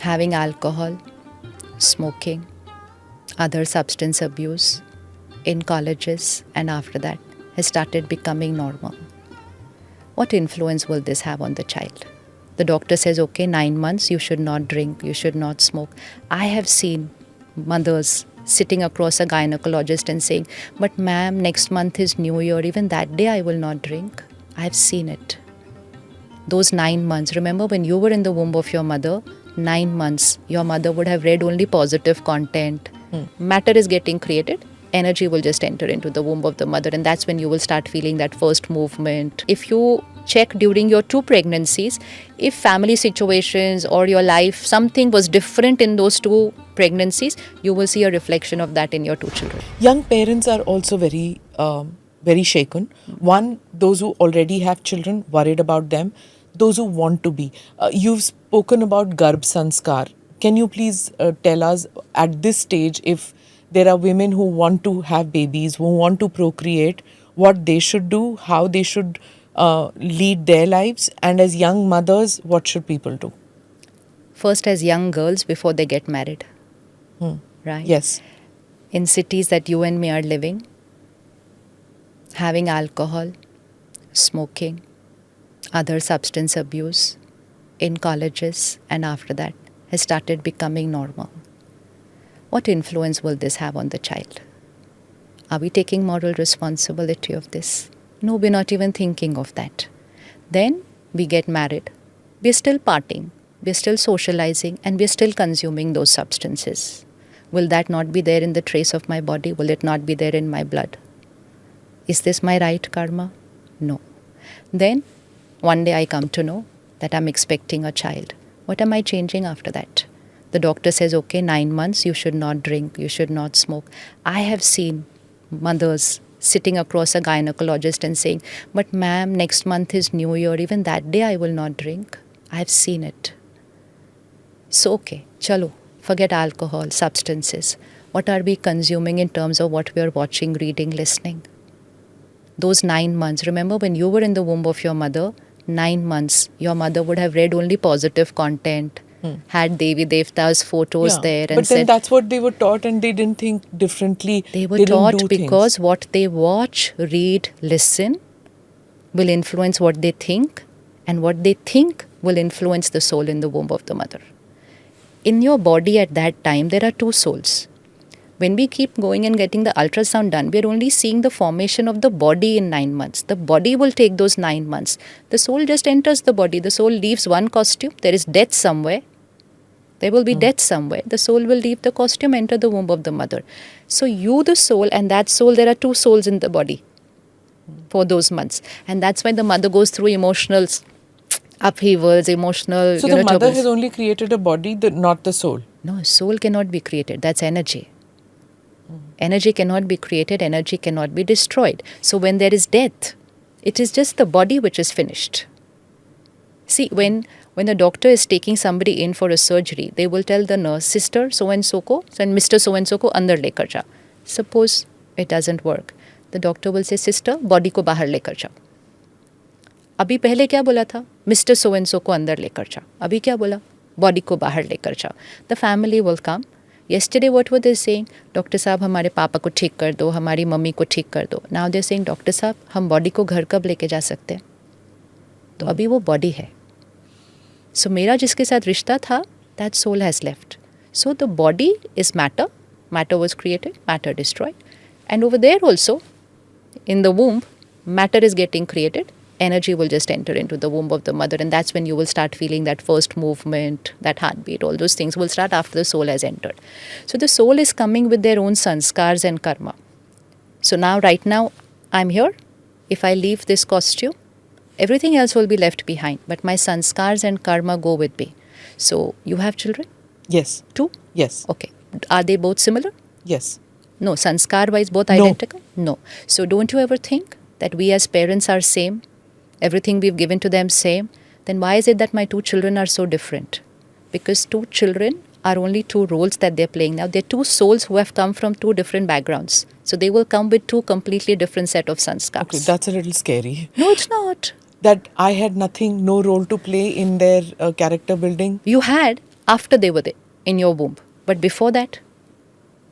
having alcohol, smoking, other substance abuse in colleges and after that has started becoming normal. What influence will this have on the child? The doctor says, okay, 9 months, you should not drink, you should not smoke. I have seen mothers sitting across a gynecologist and saying, but ma'am, next month is New Year, even that day I will not drink. I have seen it. Those 9 months, remember when you were in the womb of your mother, 9 months, your mother would have read only positive content. Matter is getting created. Energy will just enter into the womb of the mother, and that's when you will start feeling that first movement. If you check during your 2 pregnancies, if family situations or your life, something was different in those 2 pregnancies, you will see a reflection of that in your 2 children. Young parents are also very shaken. One, those who already have children, worried about them. Those who want to be. You've spoken about Garbh Sanskaar. Can you please tell us at this stage if there are women who want to have babies, who want to procreate, what they should do, how they should lead their lives, and as young mothers, what should people do? First, as young girls before they get married. Right? Yes. In cities that you and me are living, having alcohol, smoking, other substance abuse in colleges and after that has started becoming normal. What influence will this have on the child? Are we taking moral responsibility of this? No, we're not even thinking of that. Then we get married. We're still partying, we're still socializing, and we're still consuming those substances. Will that not be there in the trace of my body? Will it not be there in my blood? Is this my right karma? No. Then one day I come to know that I'm expecting a child. What am I changing after that? The doctor says, okay, 9 months, you should not drink, you should not smoke. I have seen mothers sitting across a gynecologist and saying, but ma'am, next month is New Year, even that day I will not drink. I have seen it. So, okay, chalo, forget alcohol, substances. What are we consuming in terms of what we are watching, reading, listening? Those 9 months, remember when you were in the womb of your mother, 9 months, your mother would have read only positive content, had Devi Devta's photos there, and but then said, that's what they were taught, and they didn't think differently. they were didn't taught do because things. what they watch, read, listen will influence what they think, and what they think will influence the soul in the womb of the mother. In your body at that time, there are 2 souls. When we keep going and getting the ultrasound done, we are only seeing the formation of the body in 9 months. The body will take those 9 months. The soul just enters the body. The soul leaves one costume. There is death somewhere. There will be death somewhere. The soul will leave the costume, enter the womb of the mother. So you, the soul, and that soul, there are 2 souls in the body for those months. And that's when the mother goes through emotional upheavals, emotional So the mother turbulence. has only created a body, not the soul. No, soul cannot be created. That's energy. Energy cannot be created, energy cannot be destroyed. So when there is death, it is just the body which is finished. See, when the doctor is taking somebody in for a surgery, they will tell the nurse, sister so-and-so ko and Mr. so-and-so ko andar lekar ja. Suppose it doesn't work. The doctor will say, sister, body ko bahar lekar ja. अभी पहले क्या बोला था? Mr. so-and-so को अंदर लेकर जा. अभी क्या बोला? Body को बाहर लेकर जा. The family will come. Yesterday what were they saying? Doctor साहब हमारे पापा को ठीक कर दो, हमारी मम्मी को ठीक कर दो. Now they're saying, डॉक्टर साहब हम बॉडी को घर कब लेके जा सकते हैं? तो अभी वो बॉडी है. So मेरा जिसके साथ रिश्ता था, that soul has left. So the body is matter. Matter was created, matter destroyed. And over there also, in the womb, matter is getting created. Energy will just enter into the womb of the mother, and that's when you will start feeling that first movement, that heartbeat. All those things will start after the soul has entered. So the soul is coming with their own sanskars and karma. So now, right now, I'm here. If I leave this costume, everything else will be left behind. But my sanskars and karma go with me. So you have children? Yes. 2? Yes. Okay. Are they both similar? Yes. No. Sanskar-wise, both No. identical? No. So don't you ever think that we as parents are same? Everything we've given to them same? Then why is it that my 2 children are so different? Because 2 children are only 2 roles that they're playing now. They're 2 souls who have come from 2 different backgrounds. So they will come with 2 completely different set of sanskars. Okay, that's a little scary. No, it's not. That I had no role to play in their character building. You had, after they were there in your womb. But before that,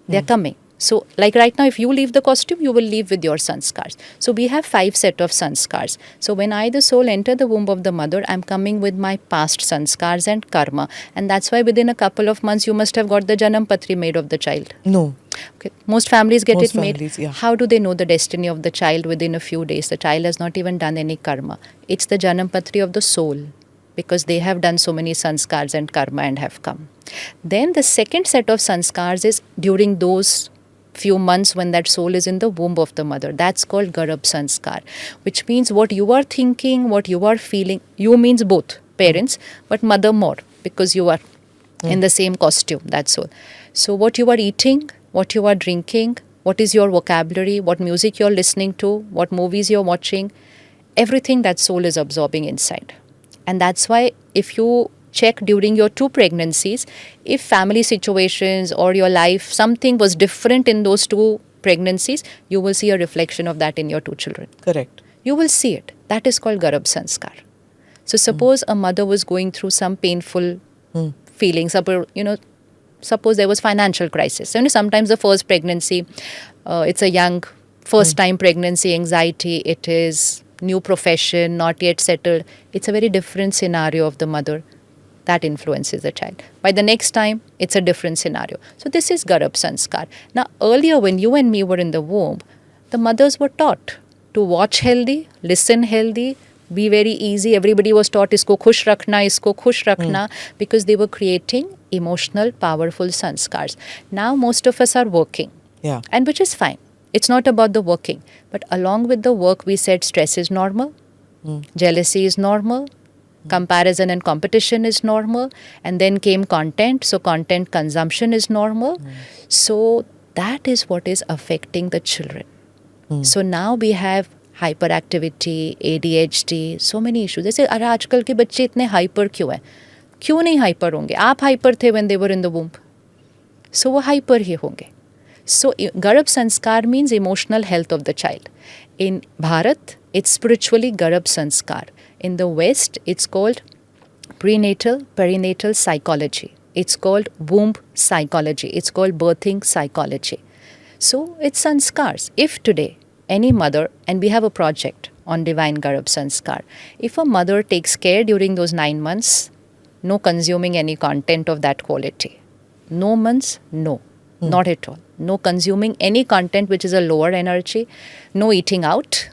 they're coming. So, like right now, if you leave the costume, you will leave with your sanskars. So, we have 5 set of sanskars. So, when I, the soul, enter the womb of the mother, I'm coming with my past sanskars and karma. And that's why within a couple of months, you must have got the Janam Patri made of the child. No. Okay. Most families get Most it made. families, yeah. How do they know the destiny of the child within a few days? The child has not even done any karma. It's the Janam Patri of the soul, because they have done so many sanskars and karma and have come. Then the second set of sanskars is during those few months when that soul is in the womb of the mother. That's called Garbh Sanskaar, which means what you are thinking, what you are feeling. You means both parents, but mother more, because you are in the same costume, that's all. So what you are eating, what you are drinking, what is your vocabulary, what music you're listening to, what movies you're watching, everything that soul is absorbing inside. And that's why if you check during your 2 pregnancies, if family situations or your life, something was different in those 2 pregnancies, you will see a reflection of that in your 2 children. Correct. You will see it. That is called Garbh Sanskaar. So suppose a mother was going through some painful feelings, suppose there was financial crisis. Sometimes the first pregnancy, it's a young first time pregnancy, anxiety, it is new profession, not yet settled. It's a very different scenario of the mother. That influences the child. By the next time, it's a different scenario. So this is Garbh Sanskaar. Now, earlier when you and me were in the womb, the mothers were taught to watch healthy, listen healthy, be very easy. Everybody was taught, isko khush rakhna, because they were creating emotional, powerful sanskars. Now, most of us are working. Yeah. And which is fine. It's not about the working. But along with the work, we said stress is normal, jealousy is normal, comparison and competition is normal, and then came content. So content consumption is normal. So that is what is affecting the children. So now we have hyperactivity, ADHD, so many issues. जैसे अरे आजकल के बच्चे इतने hyper क्यों हैं? क्यों नहीं हाइपर होंगे? आप हाइपर थे when they were in the womb. So वो हाइपर ही होंगे. So Garbh Sanskaar means emotional health of the child. In Bharat, it's spiritually Garbh Sanskaar. In the West, it's called prenatal, perinatal psychology. It's called womb psychology. It's called birthing psychology. So it's sanskars. If today any mother, and we have a project on Divine Garbh Sanskaar, if a mother takes care during those 9 months, no consuming any content of that quality. No means no, not at all. No consuming any content which is a lower energy, no eating out,